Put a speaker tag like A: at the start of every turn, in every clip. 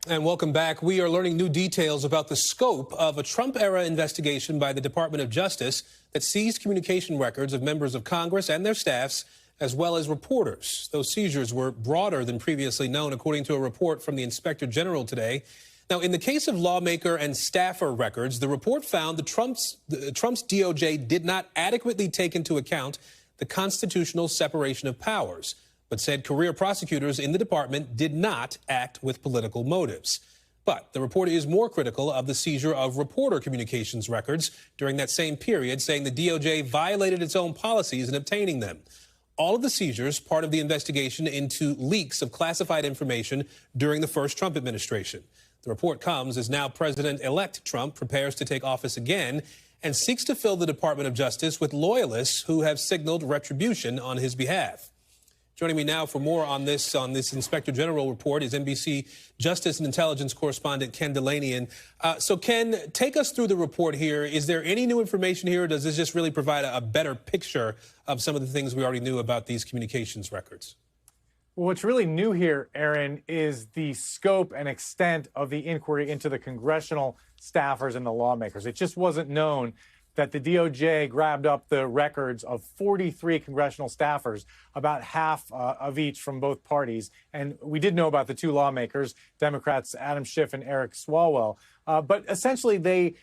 A: And welcome back. We are learning new details about the scope of a Trump-era investigation by the Department of Justice that seized communication records of members of Congress and their staffs, as well as reporters. Those seizures were broader than previously known, according to a report from the Inspector General today. Now, in the case of lawmaker and staffer records, the report found that Trump's DOJ did not adequately take into account the constitutional separation of powers, but said career prosecutors in the department did not act with political motives. But the report is more critical of the seizure of reporter communications records during that same period, saying the DOJ violated its own policies in obtaining them. All of the seizures part of the investigation into leaks of classified information during the first Trump administration. The report comes as now President-elect Trump prepares to take office again and seeks to fill the Department of Justice with loyalists who have signaled retribution on his behalf. Joining me now for more on this Inspector General report is NBC Justice and Intelligence Correspondent Ken Dilanian. So, Ken, take us through the report here. Is there any new information here, or does this just really provide a better picture of some of the things we already knew about these communications records?
B: Well, what's really new here, Aaron, is the scope and extent of the inquiry into the congressional staffers and the lawmakers. It just wasn't known that the DOJ grabbed up the records of 43 congressional staffers, about half of each from both parties. And we did know about the two lawmakers, Democrats Adam Schiff and Eric Swalwell. But essentially, they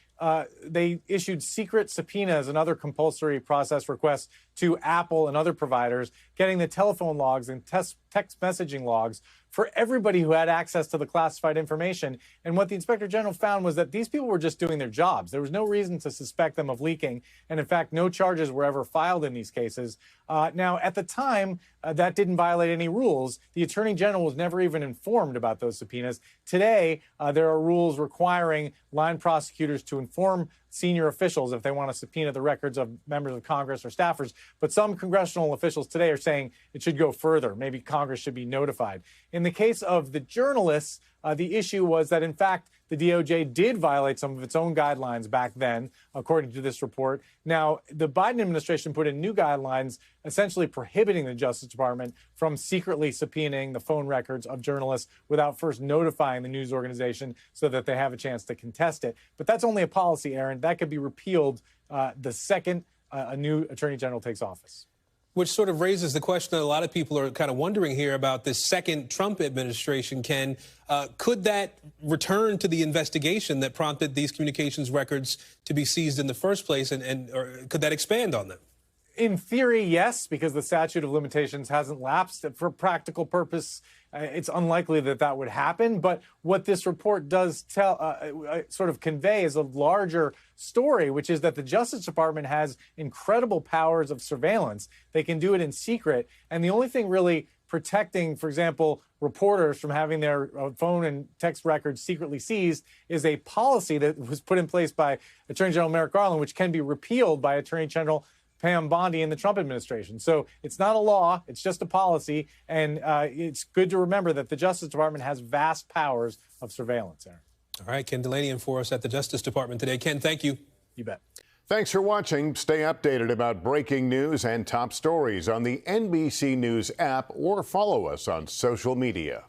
B: issued secret subpoenas and other compulsory process requests to Apple and other providers, getting the telephone logs and text messaging logs for everybody who had access to the classified information. And what the Inspector General found was that these people were just doing their jobs. There was no reason to suspect them of leaking. And in fact, no charges were ever filed in these cases. Now, at the time, that didn't violate any rules. The Attorney General was never even informed about those subpoenas. Today, there are rules requiring line prosecutors to inform senior officials if they want to subpoena the records of members of Congress or staffers. But some congressional officials today are saying it should go further. Maybe Congress should be notified. In the case of the journalists, the issue was that, in fact, the DOJ did violate some of its own guidelines back then, according to this report. Now, the Biden administration put in new guidelines essentially prohibiting the Justice Department from secretly subpoenaing the phone records of journalists without first notifying the news organization so that they have a chance to contest it. But that's only a policy, Aaron. That could be repealed the second a new Attorney General takes office.
A: Which sort of raises the question that a lot of people are kind of wondering here about this second Trump administration. Ken, could that return to the investigation that prompted these communications records to be seized in the first place, or could that expand on them?
B: In theory, yes, because the statute of limitations hasn't lapsed. For practical purpose, it's unlikely that that would happen. But what this report does sort of convey is a larger story, which is that the Justice Department has incredible powers of surveillance. They can do it in secret. And the only thing really protecting, for example, reporters from having their phone and text records secretly seized is a policy that was put in place by Attorney General Merrick Garland, which can be repealed by Attorney General Pam Bondi in the Trump administration. So it's not a law, it's just a policy. And it's good to remember that the Justice Department has vast powers of surveillance, Aaron.
A: All right, Ken Dilanian for us at the Justice Department today. Ken, thank you.
B: You bet.
C: Thanks for watching. Stay updated about breaking news and top stories on the NBC News app or follow us on social media.